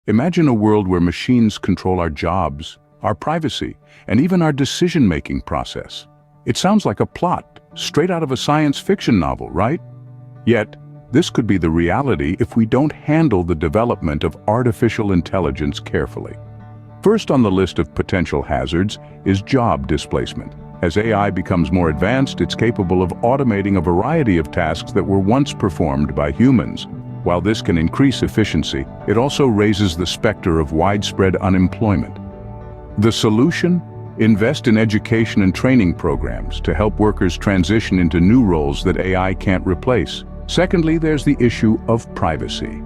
Imagine a world where machines control our jobs, our privacy, and even our decision-making process. It sounds like a plot, straight out of a science fiction novel, right? Yet, this could be the reality if we don't handle the development of artificial intelligence carefully. First on the list of potential hazards is job displacement. As AI becomes more advanced, it's capable of automating a variety of tasks that were once performed by humans. While this can increase efficiency, it also raises the specter of widespread unemployment. The solution? Invest in education and training programs to help workers transition into new roles that AI can't replace. Secondly, there's the issue of privacy.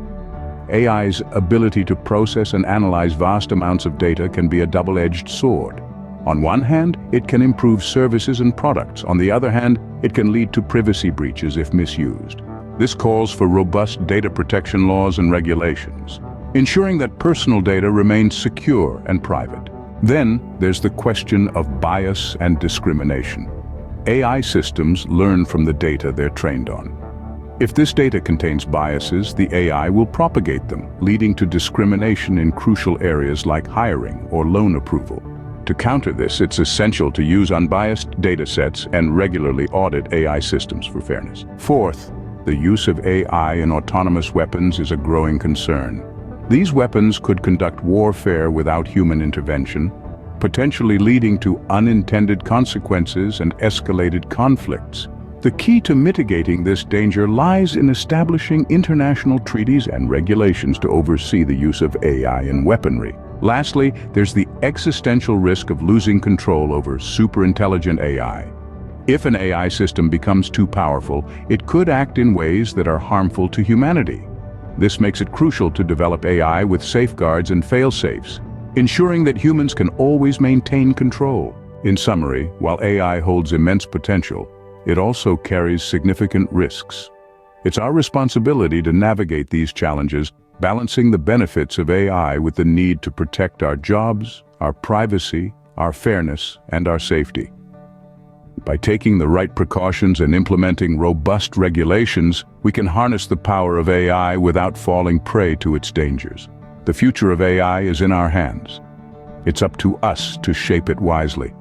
AI's ability to process and analyze vast amounts of data can be a double-edged sword. On one hand, it can improve services and products. On the other hand, it can lead to privacy breaches if misused. This calls for robust data protection laws and regulations, ensuring that personal data remains secure and private. Then, there's the question of bias and discrimination. AI systems learn from the data they're trained on. If this data contains biases, the AI will propagate them, leading to discrimination in crucial areas like hiring or loan approval. To counter this, it's essential to use unbiased datasets and regularly audit AI systems for fairness. Fourth, the use of AI in autonomous weapons is a growing concern. These weapons could conduct warfare without human intervention, potentially leading to unintended consequences and escalated conflicts. The key to mitigating this danger lies in establishing international treaties and regulations to oversee the use of AI in weaponry. Lastly, there's the existential risk of losing control over superintelligent AI. If an AI system becomes too powerful, it could act in ways that are harmful to humanity. This makes it crucial to develop AI with safeguards and fail-safes, ensuring that humans can always maintain control. In summary, while AI holds immense potential, it also carries significant risks. It's our responsibility to navigate these challenges, balancing the benefits of AI with the need to protect our jobs, our privacy, our fairness, and our safety. By taking the right precautions and implementing robust regulations, we can harness the power of AI without falling prey to its dangers. The future of AI is in our hands. It's up to us to shape it wisely.